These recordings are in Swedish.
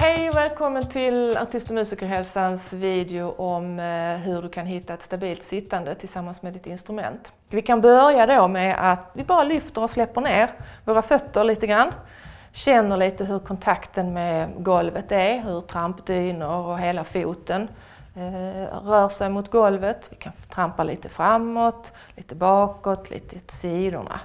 Hej och välkommen till Artist- och musikerhälsans video om hur du kan hitta ett stabilt sittande tillsammans med ditt instrument. Vi kan börja då med att vi bara lyfter och släpper ner våra fötter lite grann. Känner lite hur kontakten med golvet är, hur trampdynor och hela foten rör sig mot golvet. Vi kan trampa lite framåt, lite bakåt, lite till sidorna.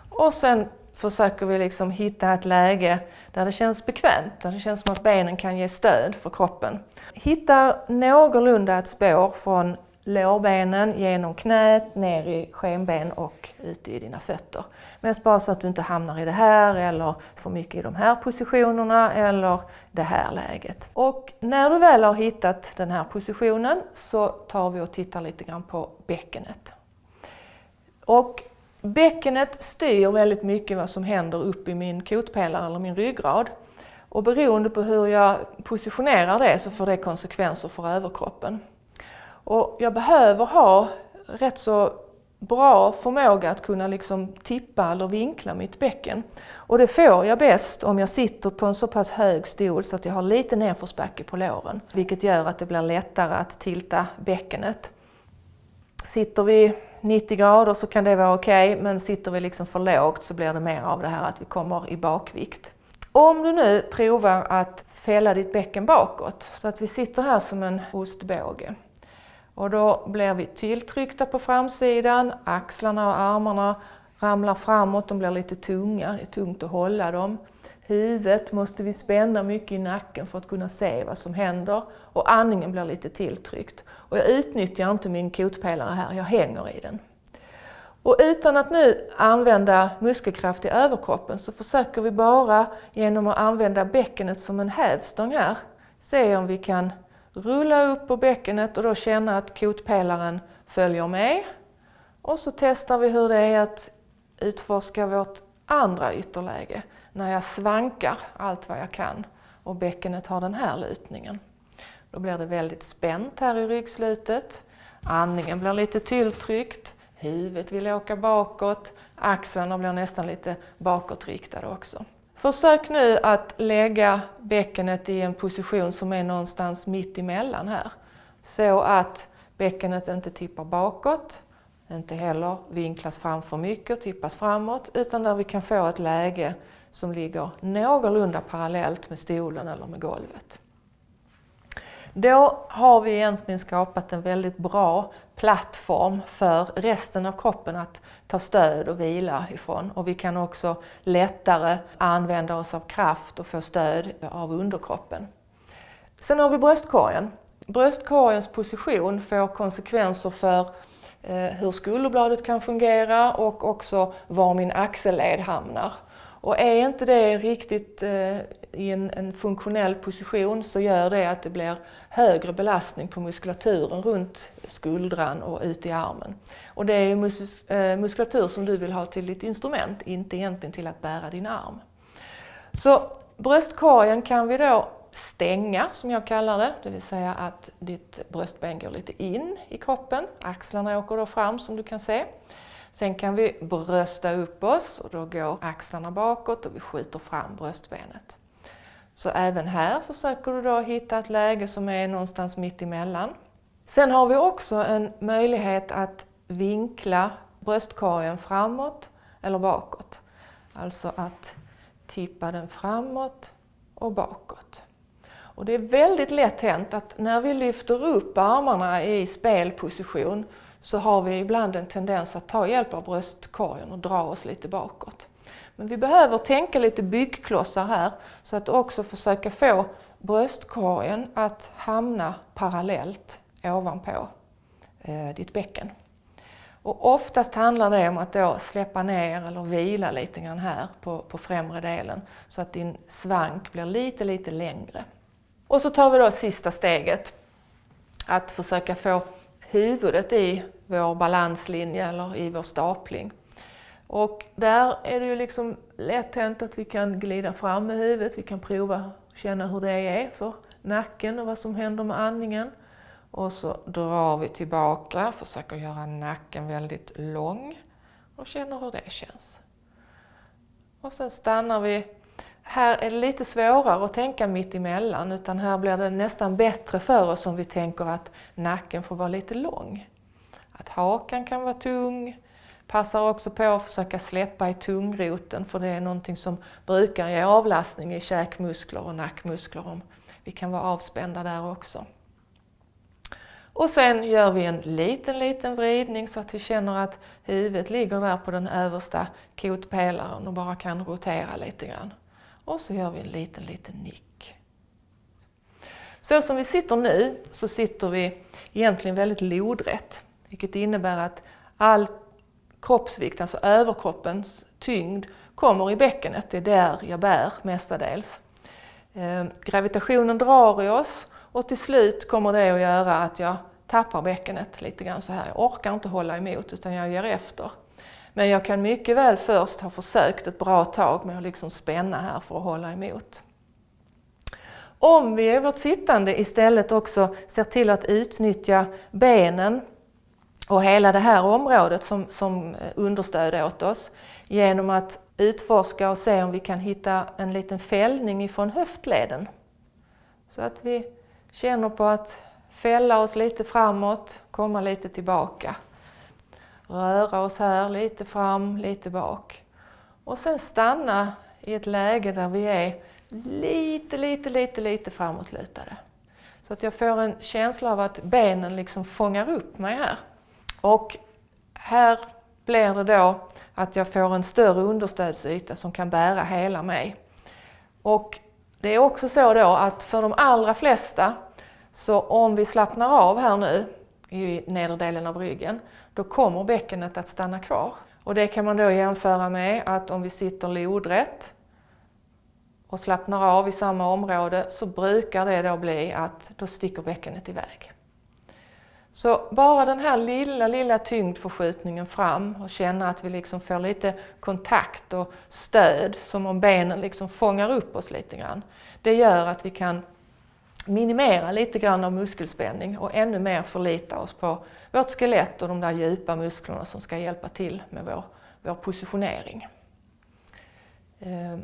Och sen försöker vi liksom hitta ett läge där det känns bekvämt, där det känns som att benen kan ge stöd för kroppen. Hitta någorlunda ett spår från lårbenen genom knät, ner i skenben och ut i dina fötter. Men bara så att du inte hamnar i det här eller för mycket i de här positionerna eller det här läget. Och när du väl har hittat den här positionen så tar vi och tittar lite grann på bäckenet. Och bäckenet styr väldigt mycket vad som händer upp i min kotpelare eller min ryggrad. Och beroende på hur jag positionerar det så får det konsekvenser för överkroppen. Och jag behöver ha rätt så bra förmåga att kunna liksom tippa eller vinkla mitt bäcken. Och det får jag bäst om jag sitter på en så pass hög stol så att jag har lite nedförsbacke på låren. Vilket gör att det blir lättare att tilta bäckenet. Sitter vi 90 grader så kan det vara okej, men sitter vi liksom för lågt så blir det mer av det här att vi kommer i bakvikt. Om du nu provar att fälla ditt bäcken bakåt så att vi sitter här som en ostbåge. Och då blir vi tilltryckta på framsidan, axlarna och armarna ramlar framåt, de blir lite tunga, det är tungt att hålla dem. Huvudet måste vi spänna mycket i nacken för att kunna se vad som händer och andningen blir lite tilltryckt. Och jag utnyttjar inte min kotpelare här, jag hänger i den. Och utan att nu använda muskelkraft i överkroppen så försöker vi bara genom att använda bäckenet som en hävstång här se om vi kan rulla upp på bäckenet och då känna att kotpelaren följer med. Och så testar vi hur det är att utforska vårt andra ytterläge när jag svankar allt vad jag kan och bäckenet har den här lutningen. Då blir det väldigt spänt här i ryggslutet, andningen blir lite tilltryckt, huvudet vill åka bakåt, axlarna blir nästan lite bakåtriktade också. Försök nu att lägga bäckenet i en position som är någonstans mitt emellan här. Så att bäckenet inte tippar bakåt, inte heller vinklas fram för mycket och tippas framåt, utan där vi kan få ett läge som ligger någorlunda parallellt med stolen eller med golvet. Då har vi egentligen skapat en väldigt bra plattform för resten av kroppen att ta stöd och vila ifrån. Och vi kan också lättare använda oss av kraft och få stöd av underkroppen. Sen har vi bröstkorgen. Bröstkorgens position får konsekvenser för hur skulderbladet kan fungera och också var min axelled hamnar. Och är inte det riktigt i en funktionell position så gör det att det blir högre belastning på muskulaturen runt skuldran och ut i armen. Och det är muskulatur som du vill ha till ditt instrument, inte egentligen till att bära din arm. Så bröstkorgen kan vi då stänga, som jag kallar det vill säga att ditt bröstben går lite in i kroppen, axlarna åker då fram som du kan se. Sen kan vi brösta upp oss och då går axlarna bakåt och vi skjuter fram bröstbenet. Så även här försöker du då hitta ett läge som är någonstans mitt emellan. Sen har vi också en möjlighet att vinkla bröstkorgen framåt eller bakåt. Alltså att tippa den framåt och bakåt. Och det är väldigt lätt hänt att när vi lyfter upp armarna i spelposition så har vi ibland en tendens att ta hjälp av bröstkorgen och dra oss lite bakåt. Men vi behöver tänka lite byggklossar här så att också försöka få bröstkorgen att hamna parallellt ovanpå ditt bäcken. Och oftast handlar det om att då släppa ner eller vila lite grann här på främre delen så att din svank blir lite längre. Och så tar vi då sista steget, att försöka få huvudet i vår balanslinje eller i vår stapling. Och där är det ju liksom lätt hänt att vi kan glida fram med huvudet, vi kan prova känna hur det är för nacken och vad som händer med andningen. Och så drar vi tillbaka, försöker göra nacken väldigt lång och känner hur det känns. Och sen stannar vi här är det lite svårare att tänka mitt emellan, utan här blir det nästan bättre för oss om vi tänker att nacken får vara lite lång. Att hakan kan vara tung. Passar också på att försöka släppa i tungroten, för det är någonting som brukar ge avlastning i käkmuskler och nackmuskler, om vi kan vara avspända där också. Och sen gör vi en liten vridning så att vi känner att huvudet ligger där på den översta kotpelaren och bara kan rotera lite grann. Och så gör vi en liten nick. Så som vi sitter nu så sitter vi egentligen väldigt lodrätt, vilket innebär att all kroppsvikt, alltså överkroppens tyngd, kommer i bäckenet. Det är där jag bär mestadels. Gravitationen drar i oss och till slut kommer det att göra att jag tappar bäckenet lite grann så här. Jag orkar inte hålla emot utan jag ger efter. Men jag kan mycket väl först ha försökt ett bra tag med att liksom spänna här för att hålla emot. Om vi i vårt sittande istället också ser till att utnyttja benen och hela det här området som understöd åt oss, genom att utforska och se om vi kan hitta en liten fällning ifrån höftleden. Så att vi känner på att fälla oss lite framåt, komma lite tillbaka. Röra oss här lite fram, lite bak. Och sen stanna i ett läge där vi är lite framåtlutade. Så att jag får en känsla av att benen liksom fångar upp mig här. Och här blir det då att jag får en större understödsyta som kan bära hela mig. Och det är också så då att för de allra flesta, så om vi slappnar av här nu i nederdelen av ryggen, då kommer bäckenet att stanna kvar. Och det kan man då jämföra med att om vi sitter lodrätt och slappnar av i samma område, så brukar det då bli att då sticker bäckenet iväg. Så bara den här lilla tyngdförskjutningen fram och känna att vi liksom får lite kontakt och stöd, som om benen liksom fångar upp oss lite grann. Det gör att vi kan minimera lite grann av muskelspänning och ännu mer förlita oss på vårt skelett och de där djupa musklerna som ska hjälpa till med vår positionering.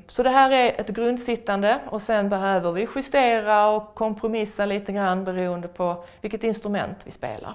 Så det här är ett grundsittande, och sen behöver vi justera och kompromissa lite grann beroende på vilket instrument vi spelar.